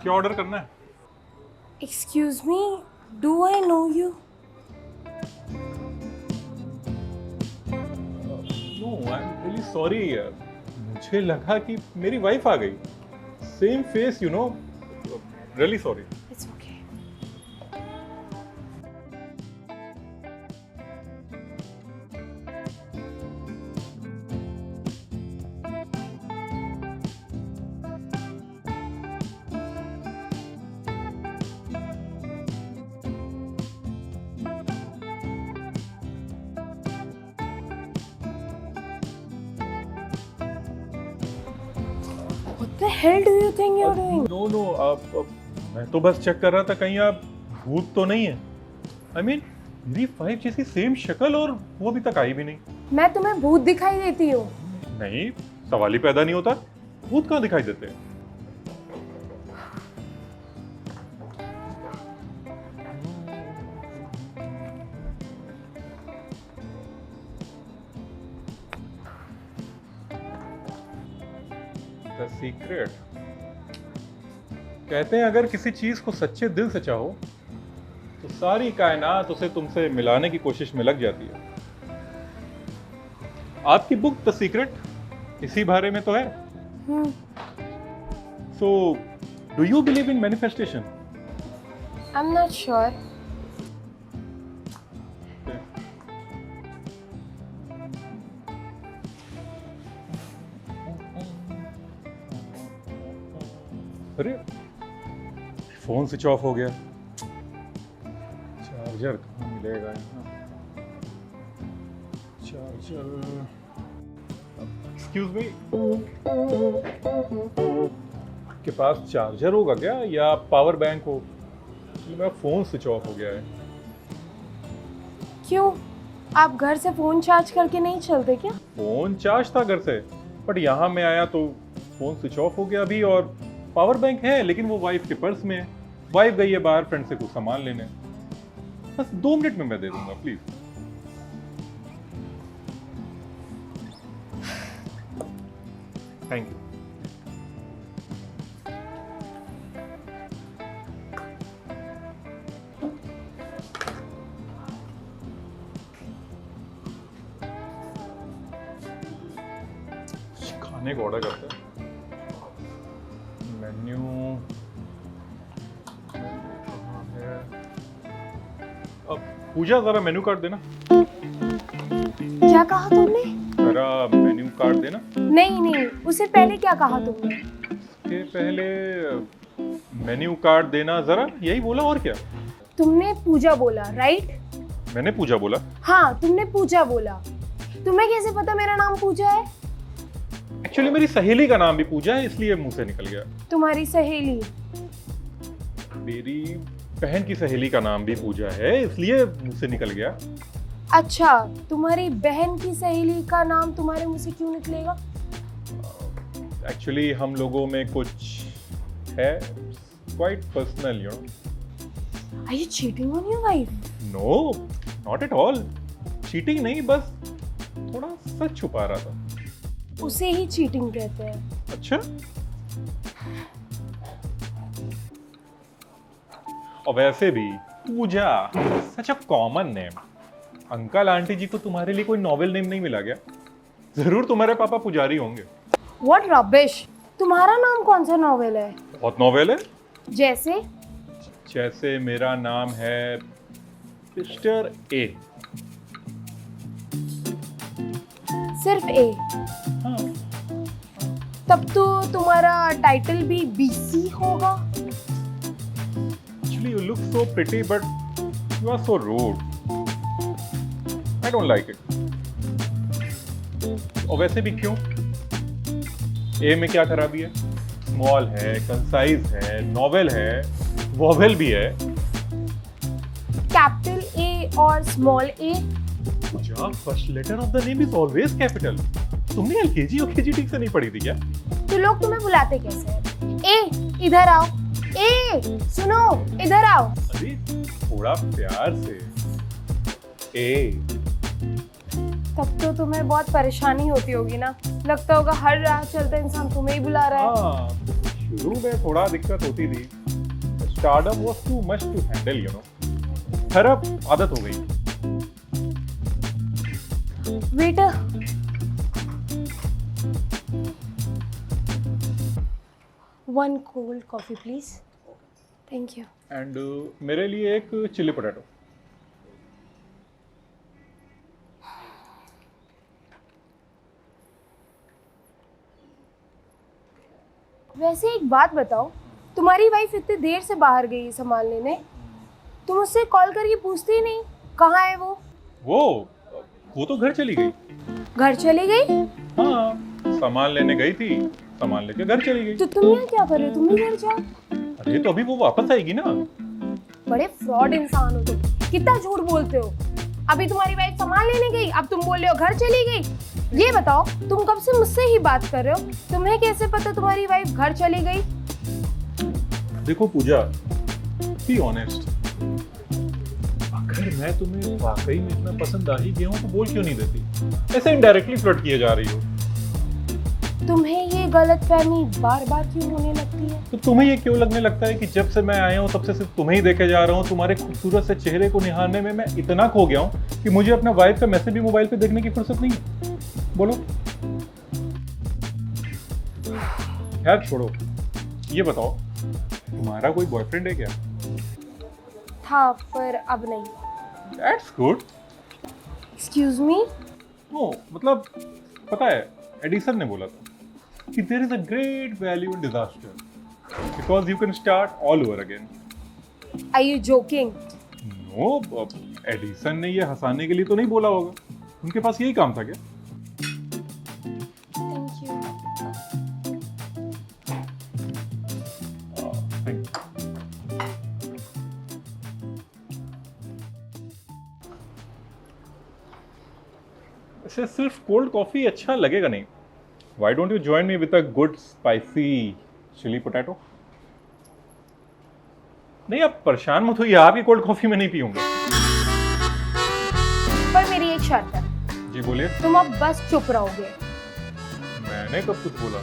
क्या ऑर्डर करना है? Excuse me, do I know you? No, I am really sorry. मुझे लगा कि मेरी वाइफ आ गई। Same face, you know. Really sorry. It's okay. What the hell do you think you're doing? No no, आप मैं तो बस चेक कर रहा था कहीं आप भूत तो नहीं है। आई मीन मेरी वाइफ जैसी सेम शक्ल और वो अभी तक आई भी नहीं। मैं तुम्हें भूत दिखाई देती हूँ? नहीं, सवाल ही पैदा नहीं होता। भूत कहाँ दिखाई देते हैं? The secret. कहते हैं अगर किसी चीज को सच्चे दिल से चाहो तो सारी कायनात उसे तुमसे मिलाने की कोशिश में लग जाती है। आपकी बुक द सीक्रेट इसी बारे में तो है। So do you believe in manifestation? I'm not sure. अरे फोन स्विच ऑफ हो गया। चार्जर कहाँ मिलेगा यहाँ? चार्जर। एक्सक्यूज मी, आपके पास चार्जर होगा क्या या पावर बैंक हो? मेरा फोन स्विच ऑफ हो गया है। क्यों? आप घर से फोन चार्ज करके नहीं चलते क्या? फोन चार्ज था घर से, बट यहाँ मैं आया तो फोन स्विच ऑफ हो गया अभी। और पावर बैंक है लेकिन वो वाइफ के पर्स में है। वाइफ गई है बाहर फ्रेंड से कुछ सामान लेने। बस 2 मिनट में मैं दे दूंगा, प्लीज। Thank you. खाने को ऑर्डर करते हैं। मेन्यू कहाँ है? अब पूजा जरा मेन्यू कार्ड देना। क्या कहा तुमने? जरा मेन्यू कार्ड देना। नहीं नहीं, उससे पहले क्या कहा तुमने? के पहले मेन्यू कार्ड देना जरा, यही बोला और क्या? तुमने पूजा बोला, राइट? मैंने पूजा बोला? हाँ, तुमने पूजा बोला। तुम्हें कैसे पता मेरा नाम पूजा है? एक्चुअली मेरी सहेली का नाम भी पूजा है, इसलिए मुंह से निकल गया। तुम्हारी सहेली? मेरी बहन की सहेली का नाम भी पूजा है, इसलिए मुंह से निकल गया। अच्छा, तुम्हारी बहन की सहेली का नाम तुम्हारे मुंह से क्यों निकलेगा? एक्चुअली हम लोगों में कुछ है, quite personal, you know. Are you cheating on your wife? No, not at all. Cheating नहीं, बस थोड़ा सच छुपा रहा था। उसे ही चीटिंग कहते हैं। अच्छा, और वैसे भी Pooja such a common name. Uncle aunty ji को तुम्हारे लिए कोई नॉवेल नेम नहीं मिला क्या? जरूर तुम्हारे पापा पुजारी होंगे। What rubbish! तुम्हारा नाम कौन सा नॉवेल है? बहुत नॉवेल है। जैसे? जैसे मेरा नाम है मिस्टर ए। सिर्फ ए? हाँ। तब तो तुम्हारा टाइटल भी बीसी होगा। Actually, you look so pretty, but you are so rude. I don't like it. और वैसे भी क्यों? ए में क्या खराबी है? स्मॉल है, कंसाइज है, नॉवेल है, वॉवेल भी है। कैपिटल ए और small A? Puja, first letter of the name is always capital. तुमने एलकेजी और केजी ठीक से नहीं पढ़ी थी क्या? तो लोग तुम्हें बुलाते कैसे हैं? ए, इधर आओ। ए, सुनो, इधर आओ। अरे थोड़ा प्यार से। ए। तब तो तुम्हें बहुत परेशानी होती होगी ना? लगता होगा हर राह चलते इंसान तुम्हें ही बुला रहा है। हाँ, शुरू में थोड़ा दिक्कत होती थी, stardom was too much to handle, you know. खैर अब आदत हो गई। Waiter, one cold coffee please. Thank you. And मेरे लिए एक चिली पोटैटो। वैसे एक बात बताओ, तुम्हारी वाइफ इतनी देर से बाहर गई है सामान लेने, तुम उससे कॉल करके पूछती ही नहीं कहाँ है वो? वो तो घर चली गई। घर चली गई? हाँ, सामान लेने गई थी, सामान लेके घर चली गई। तो तुम यहाँ क्या कर रहे हो? तुम भी घर जाओ। अरे तो अभी वो वापस आएगी ना। बड़े फ्रॉड इंसान हो तुम, कितना झूठ बोलते हो। अभी तुम्हारी वाइफ सामान लेने गई, अब तुम बोल रहे हो घर चली गई। ये बताओ, तुम कब से मुझसे ही बात कर रहे हो, तुम्हें कैसे पता तुम्हारी वाइफ घर चली गई? देखो पूजा, बी ऑनेस्ट, अगर मैं तुम्हें वाकई में इतना पसंद आ ही गया हूँ तो बोल क्यों नहीं देती? ऐसे इनडायरेक्टली फ्लर्ट किए जा रही हो। तुम्हें ये गलतफहमी बार बार क्यों होने लगती है? तो तुम्हें ये क्यों लगने लगता है कि जब से मैं आया हूँ तब से सिर्फ तुम्हें ही देखे जा रहा हूँ? तुम्हारे खूबसूरत से चेहरे को निहारने में मैं इतना खो गया हूँ कि मुझे अपना वाइफ का मैसेज भी मोबाइल पे देखने की फुर्सत नहीं है। बोलो। यार छोड़ो, ये बताओ, तुम्हारा कोई बॉयफ्रेंड है क्या? था, पर अब नहीं। That's good। Excuse me? No मतलब, पता है, एडिसन ने बोला था कि there is a great value in disaster because you can start all over again। Are you joking? No, Edison ने ये हंसाने के लिए तो नहीं बोला होगा, उनके पास यही काम था क्या? Thank you. Thank you। ऐसे सिर्फ कोल्ड कॉफी अच्छा लगेगा नहीं। Why don't you join me with a good spicy chili potato? नहीं, आप परेशान मत होइए, आपकी कोल्ड कॉफी में नहीं पीऊंगा। पर मेरी एक शर्त है। जी बोलिए। तुम अब बस चुप रहोगे। मैंने कब कुछ बोला?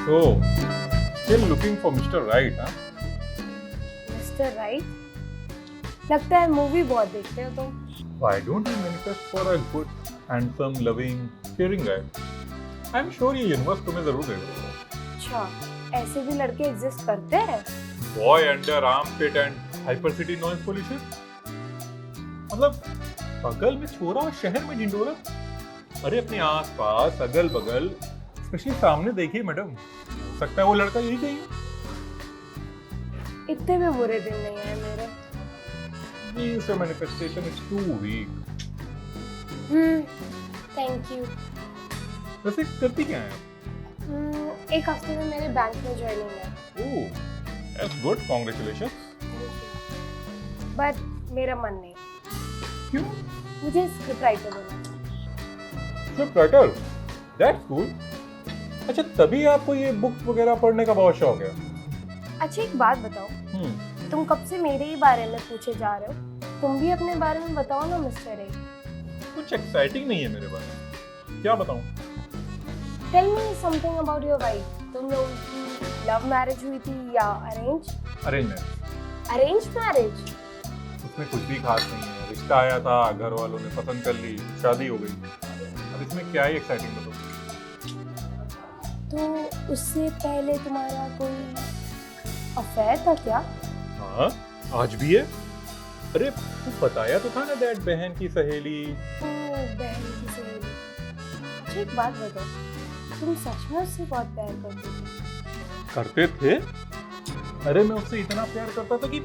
So, still looking for Mr. Right, huh? Mister right? लगता है मूवी बहुत देखते हो तुम। Why don't you manifest for a good, handsome, loving, caring guy? I'm sure ये यूनिवर्स तुम्हें जरूर देगा। अच्छा, ऐसे भी लड़के एग्जिस्ट करते हैं? Boy under armpit and hypercity noise pollution? मतलब बगल में छोरा और शहर में ढिंडोरा? अरे अपने आस पास अगल बगल, स्पेशली सामने देखिए मैडम, हो सकता है वो लड़का यही कहीं हो। इतने भी बुरे दिन नहीं आए मेरे। Means your manifestation is too weak। Thank you. वैसे करती क्या है? एक हफ्ते में मेरे बैंक में ज्वाइनिंग है। ओह, that's good, congratulations। बट मेरा मन नहीं, क्यों? मुझे स्क्रिप्ट राइटर बनना। Script writer? That's cool। अच्छा, तभी आपको ये बुक वगैरह पढ़ने का बहुत शौक है? अच्छा एक बात बताओ, तुम कब से मेरे ही बारे में पूछे जा रहे हो? तुम भी अपने बारे में बताओ ना मिस्टर ए। कुछ एक्साइटिंग नहीं है मेरे बारे में, क्या बताऊं? Tell me something about your wife. तुम लोगों की लव मैरिज हुई थी या arrange? Arrange marriage. Arrange marriage? उसमें कुछ भी खास नहीं है, रिश्ता आया था, घर वालों ने पसंद कर ली, शादी हो गई। अब इसमें क्या ही एक्साइटिंग बताओ? तो उससे पहले तुम्हारा कोई अफेयर था क्या? हाँ, आज भी है। अरे तू बताया तो था ना, दैट बहन की सहेली। बहन की सहेली। अच्छा एक बात बताओ, तुम सच में उससे बहुत प्यार करते थे? करते थे? अरे मैं उससे इतना प्यार करता था कि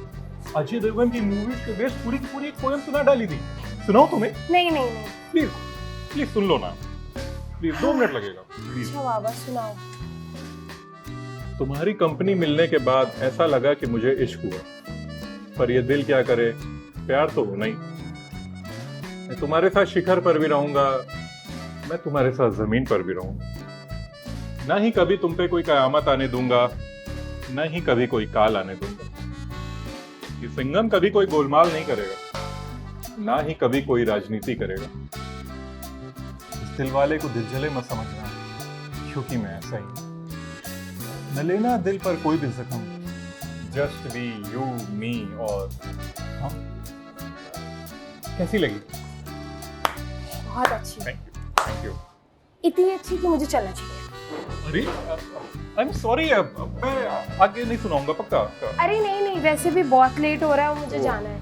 अजय देवगन की मूवीज के बेस्ट पूरी की पूरी एक पोएम सुना डाली थी। सुनाओ तुम्हें? नहीं नहीं नहीं। प्लीज प्लीज सुन लो ना, प्लीज 2 मिनट लगेगा प्लीज। अच्छा बाबा सुनाओ। तुम्हारी कंपनी मिलने के बाद ऐसा लगा कि मुझे इश्क हुआ, पर ये दिल क्या करे, प्यार तो होना ही। मैं तुम्हारे साथ शिखर पर भी रहूंगा, मैं तुम्हारे साथ जमीन पर भी रहूंगा। ना ही कभी तुम पे कोई कयामत आने दूंगा, ना ही कभी कोई काल आने दूंगा। ये सिंघम कभी कोई गोलमाल नहीं करेगा, ना ही कभी कोई राजनीति करेगा। इस दिल वाले को दिल जले मत समझना, क्योंकि मैं ऐसा ही न लेना दिल पर कोई भी जख्म, जस्ट बी यू मी और हम। कैसी लगी? बहुत अच्छी। Thank you. इतनी अच्छी कि मुझे चलना चाहिए। अरे आई एम सॉरी, मैं आगे नहीं सुनाऊंगा पक्का। अरे नहीं नहीं, वैसे भी बहुत लेट हो रहा है और मुझे जाना है।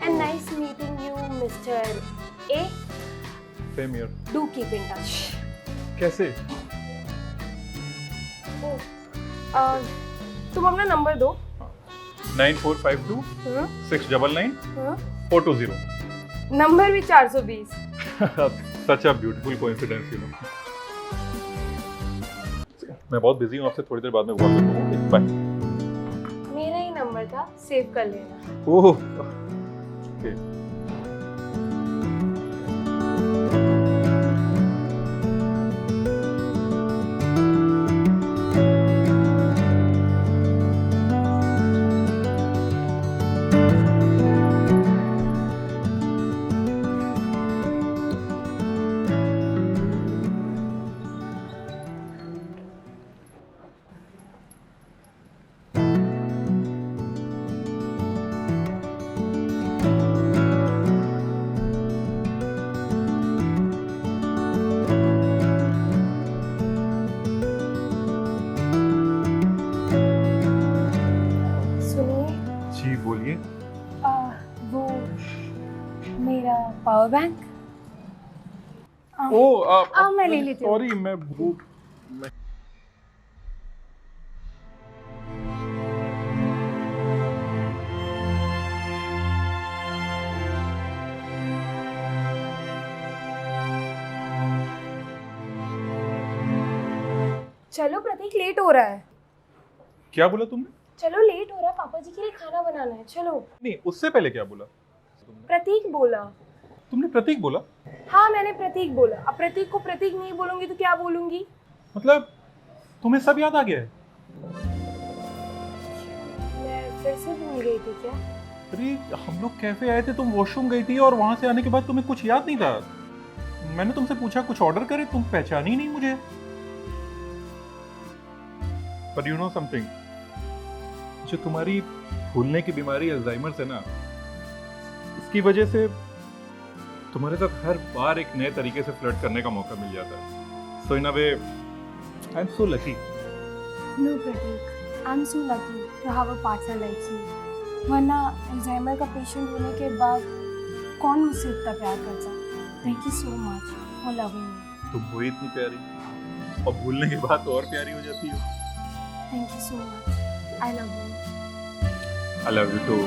And nice meeting you mister A. Same here. Do keep in touch. कैसे? तुम अपना नंबर दो। 9452 699 हाँ? 420। नंबर भी 420। Such a beautiful coincidence, you know. मैं बहुत बिजी हूँ, आपसे थोड़ी देर बाद में कॉल करूँगा। बाय। मेरा ही नंबर था, सेव कर लेना। Oh okay. जी बोलिए। वो मेरा पावर बैंक। मैं ले लेती हूँ। सॉरी, मैं भूख। चलो प्रतीक, लेट हो रहा है। क्या बोला तुमने? चलो लेट हो रहा है, पापा जी के लिए खाना बनाना है। चलो। नहीं, उससे पहले क्या बोला? प्रतीक बोला। तुमने प्रतीक बोला? हाँ मैंने प्रतीक बोला। अब प्रतीक को प्रतीक नहीं बोलूंगी तो क्या बोलूंगी? मतलब तुम्हें सब याद आ गया है? मैं फिर से भूल गई थी क्या? अरे हम लोग कैफे आए थे, तुम वॉशरूम गई थी और वहां से आने के बाद तुम्हें कुछ याद नहीं था। मैंने तुमसे पूछा कुछ ऑर्डर करे, तुम पहचानी ही नहीं मुझे। पर यू नो समथिंग, जो तुम्हारी भूलने की बीमारी अल्जाइमर है ना, इसकी वजह से तुम्हारे साथ हर बार एक नए तरीके से फ्लर्ट करने का मौका मिल जाता है। So in a way I am so lucky. No Prateek, I am so lucky to have a partner like you. वरना अल्जाइमर का पेशेंट होने के बाद कौन मुझसे इतना प्यार करता? Thank you so much for loving me. तुम हो इतनी प्यारी, और भूलने के बाद तो और प्यारी हो जाती हो। Thank you so much. I love you. I love you to.